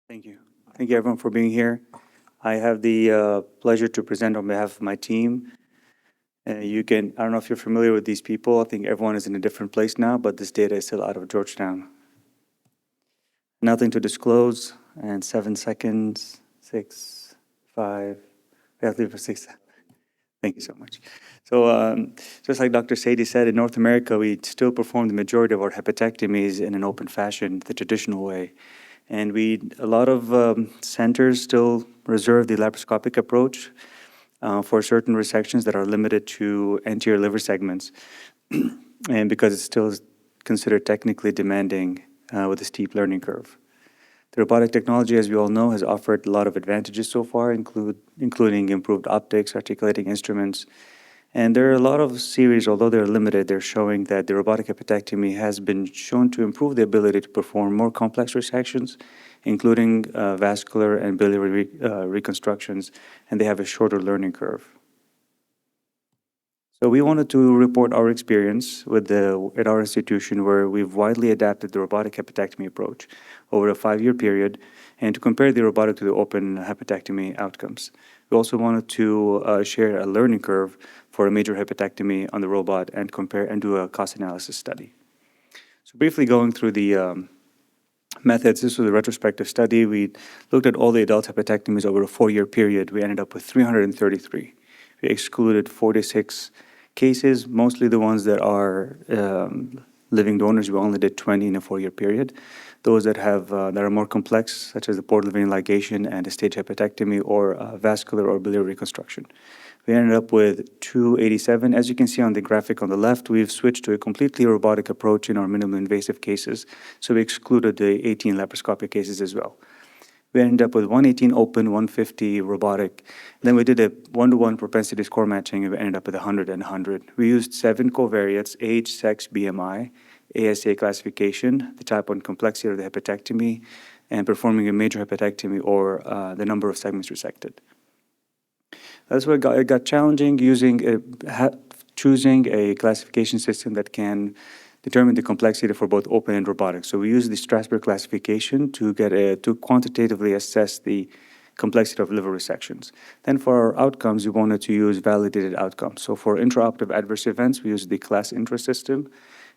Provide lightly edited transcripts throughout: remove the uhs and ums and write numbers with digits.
Thank you. Thank you, everyone, for being here. I have the pleasure to present on behalf of my team. I don't know if you're familiar with these people. I think everyone is in a different place now, but this data is still out of Georgetown. Nothing to disclose, and 7 seconds, 6, 5, we have to leave for 6. Thank you so much. So just like Dr. Sadie said, in North America, we still perform the majority of our hepatectomies in an open fashion, the traditional way. And a lot of centers still reserve the laparoscopic approach for certain resections that are limited to anterior liver segments, and because it's still considered technically demanding with a steep learning curve. The robotic technology, as we all know, has offered a lot of advantages so far, including improved optics, articulating instruments. And there are a lot of series, although they're limited, they're showing that the robotic hepatectomy has been shown to improve the ability to perform more complex resections, including vascular and biliary reconstructions, and they have a shorter learning curve. So we wanted to report our experience at our institution, where we've widely adapted the robotic hepatectomy approach over a 5-year period, and to compare the robotic to the open hepatectomy outcomes. We also wanted to share a learning curve for a major hepatectomy on the robot and compare and do a cost analysis study. So briefly going through the methods, this was a retrospective study. We looked at all the adult hepatectomies over a 4-year period. We ended up with 333. We excluded 46 cases, mostly the ones that are living donors. We only did 20 in a 4-year period. Those that are more complex, such as the portal vein ligation and a stage hepatectomy or vascular or biliary reconstruction. We ended up with 287. As you can see on the graphic on the left, we've switched to a completely robotic approach in our minimally invasive cases, so we excluded the 18 laparoscopic cases as well. We ended up with 118 open, 150 robotic. Then we did a 1-to-1 propensity score matching, and we ended up with 100 and 100. We used 7 covariates: age, sex, BMI, ASA classification, the type and complexity of the hepatectomy, and performing a major hepatectomy or the number of segments resected. That's where it got challenging, choosing a classification system that can determine the complexity for both open and robotic. So we used the Strasberg classification to quantitatively assess the complexity of liver resections. Then for our outcomes, we wanted to use validated outcomes. So for intraoperative adverse events, we used the class intra system.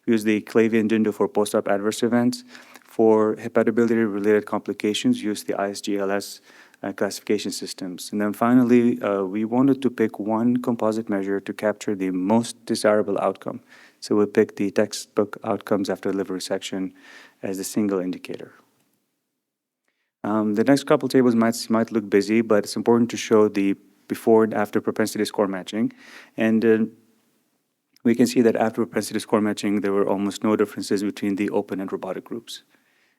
We used the Clavey and Dindo for post-op adverse events. For hepatobiliary-related complications, we used the ISGLS classification systems. And then finally, we wanted to pick one composite measure to capture the most desirable outcome. So we picked the textbook outcomes after liver resection as a single indicator. The next couple tables might look busy, but it's important to show the before and after propensity score matching. And we can see that after propensity score matching, there were almost no differences between the open and robotic groups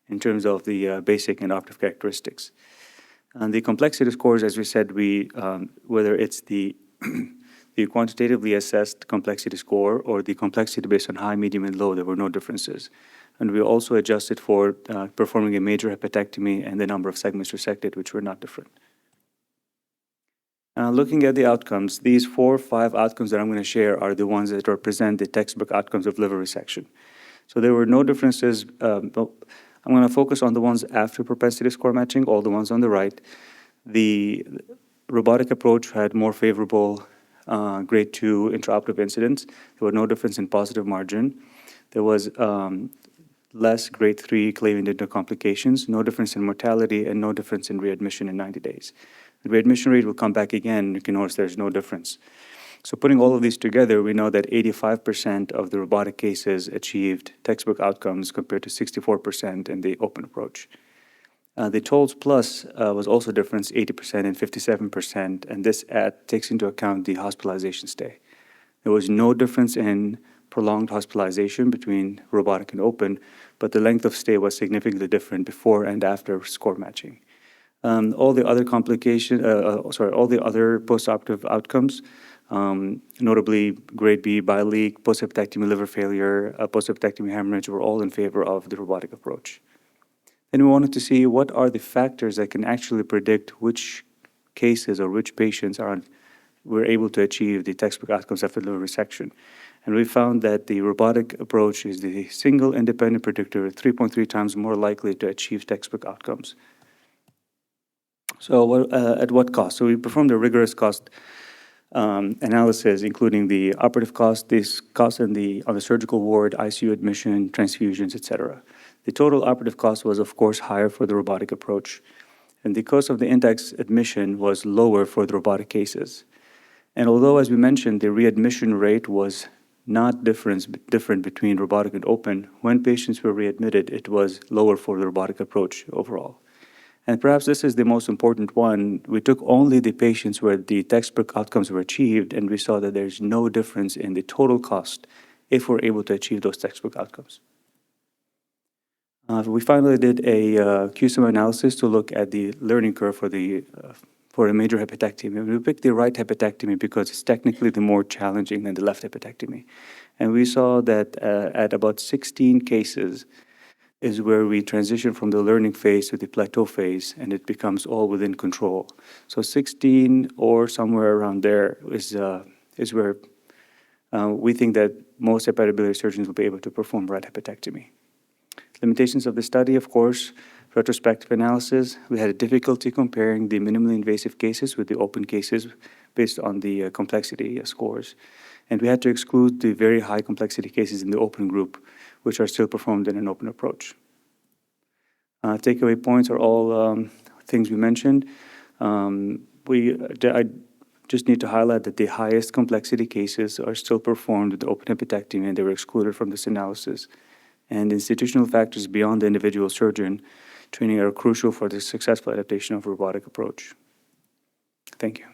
in terms of the basic and operative characteristics. And the complexity scores, as we said, whether it's the quantitatively assessed complexity score or the complexity based on high, medium, and low, there were no differences. And we also adjusted for performing a major hepatectomy and the number of segments resected, which were not different. Looking at the outcomes, these 4 or 5 outcomes that I'm going to share are the ones that represent the textbook outcomes of liver resection. So there were no differences. I'm going to focus on the ones after propensity score matching, all the ones on the right. The robotic approach had more favorable grade 2 intraoperative incidents. There were no difference in positive margin. There was less grade 3 Clavey and Dindo complications, no difference in mortality, and no difference in readmission in 90 days. The readmission rate will come back again. You can notice there's no difference. So putting all of these together, we know that 85% of the robotic cases achieved textbook outcomes compared to 64% in the open approach. The TOLS plus was also different, 80% and 57%, and this takes into account the hospitalization stay. There was no difference in prolonged hospitalization between robotic and open, but the length of stay was significantly different before and after score matching. All the other all the other postoperative outcomes, notably grade B bileak, post-hepatectomy liver failure, post-hepatectomy hemorrhage, were all in favor of the robotic approach. Then we wanted to see what are the factors that can actually predict which cases or which patients were able to achieve the textbook outcomes after liver resection. And we found that the robotic approach is the single independent predictor, 3.3 times more likely to achieve textbook outcomes. So at what cost? So we performed a rigorous cost analysis, including the operative cost, this cost on the surgical ward, ICU admission, transfusions, etc. The total operative cost was, of course, higher for the robotic approach, and the cost of the index admission was lower for the robotic cases. And although, as we mentioned, the readmission rate was not different between robotic and open, when patients were readmitted, it was lower for the robotic approach overall. And perhaps this is the most important one. We took only the patients where the textbook outcomes were achieved, and we saw that there's no difference in the total cost if we're able to achieve those textbook outcomes. We finally did a QSUM analysis to look at the learning curve for a major hepatectomy. And we picked the right hepatectomy because it's technically the more challenging than the left hepatectomy. And we saw that at about 16 cases, is where we transition from the learning phase to the plateau phase, and it becomes all within control. So 16 or somewhere around there is where we think that most hepatobiliary surgeons will be able to perform right hepatectomy. Limitations of the study, of course, retrospective analysis. We had a difficulty comparing the minimally invasive cases with the open cases based on the complexity scores. And we had to exclude the very high complexity cases in the open group, which are still performed in an open approach. Takeaway points are all things we mentioned. I just need to highlight that the highest complexity cases are still performed with the open hepatectomy, and they were excluded from this analysis. And institutional factors beyond the individual surgeon training are crucial for the successful adaptation of robotic approach. Thank you.